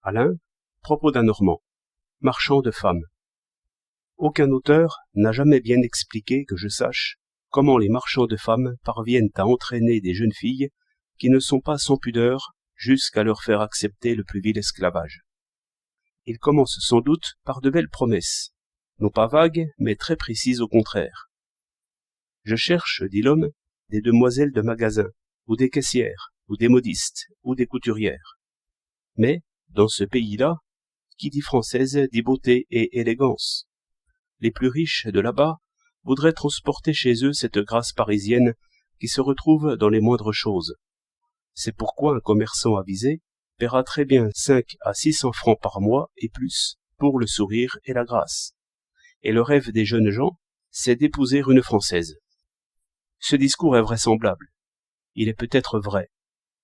Alain, propos d'un Normand, marchand de femmes. Aucun auteur n'a jamais bien expliqué que je sache comment les marchands de femmes parviennent à entraîner des jeunes filles qui ne sont pas sans pudeur jusqu'à leur faire accepter le plus vil esclavage. Ils commencent sans doute par de belles promesses, non pas vagues, mais très précises au contraire. Je cherche, dit l'homme, des demoiselles de magasin, ou des caissières, ou des modistes, ou des couturières. Mais, dans ce pays-là, qui dit française dit beauté et élégance. Les plus riches de là-bas voudraient transporter chez eux cette grâce parisienne qui se retrouve dans les moindres choses. C'est pourquoi un commerçant avisé paiera très bien 5 à 600 francs par mois et plus pour le sourire et la grâce. Et le rêve des jeunes gens, c'est d'épouser une Française. Ce discours est vraisemblable. Il est peut-être vrai.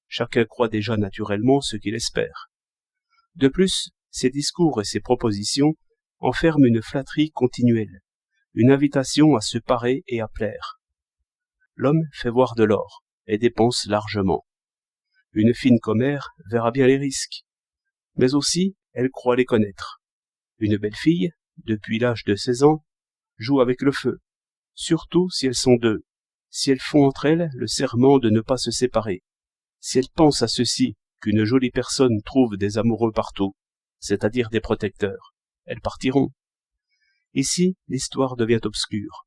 Chacun croit déjà naturellement ce qu'il espère. De plus, ces discours et ces propositions enferment une flatterie continuelle, une invitation à se parer et à plaire. L'homme fait voir de l'or et dépense largement. Une fine commère verra bien les risques, mais aussi elle croit les connaître. Une belle fille, depuis l'âge de 16 ans, joue avec le feu, surtout si elles sont deux, si elles font entre elles le serment de ne pas se séparer, si elles pensent à ceci qu'une jolie personne trouve des amoureux partout, c'est-à-dire des protecteurs, elles partiront. Ici, l'histoire devient obscure.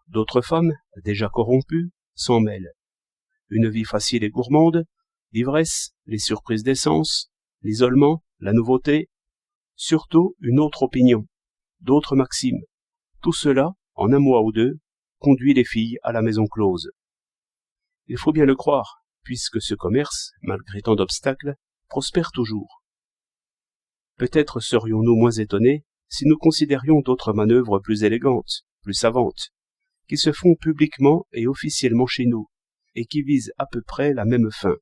D'autres femmes, déjà corrompues, s'en mêlent. Une vie facile et gourmande, l'ivresse, les surprises d'essence, l'isolement, la nouveauté, surtout une autre opinion, d'autres maximes. Tout cela, en un mois ou deux, conduit les filles à la maison close. Il faut bien le croire, puisque ce commerce, malgré tant d'obstacles, prospère toujours. Peut-être serions-nous moins étonnés si nous considérions d'autres manœuvres plus élégantes, plus savantes, qui se font publiquement et officiellement chez nous, et qui visent à peu près la même fin.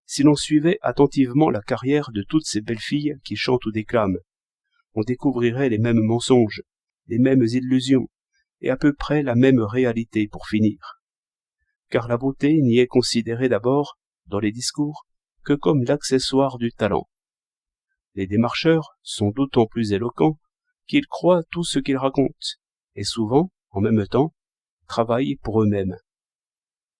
Si l'on suivait attentivement la carrière de toutes ces belles filles qui chantent ou déclament, on découvrirait les mêmes mensonges, les mêmes illusions, et à peu près la même réalité pour finir. Car la beauté n'y est considérée d'abord, dans les discours, que comme l'accessoire du talent. Les démarcheurs sont d'autant plus éloquents qu'ils croient tout ce qu'ils racontent, et souvent, en même temps, travaillent pour eux-mêmes.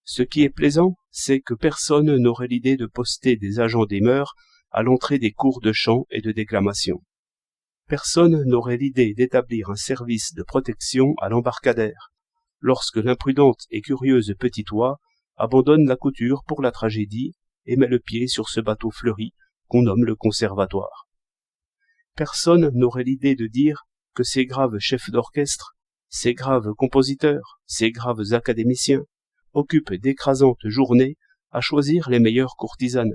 Ce qui est plaisant, c'est que personne n'aurait l'idée de poster des agents des mœurs à l'entrée des cours de chant et de déclamation. Personne n'aurait l'idée d'établir un service de protection à l'embarcadère, lorsque l'imprudente et curieuse petite oie abandonne la couture pour la tragédie et met le pied sur ce bateau fleuri qu'on nomme le conservatoire. Personne n'aurait l'idée de dire que ces graves chefs d'orchestre, ces graves compositeurs, ces graves académiciens occupent d'écrasantes journées à choisir les meilleures courtisanes,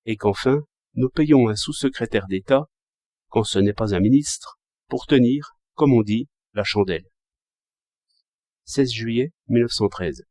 et qu'enfin nous payons un sous-secrétaire d'État, quand ce n'est pas un ministre, pour tenir, comme on dit, la chandelle. 16 juillet 1913.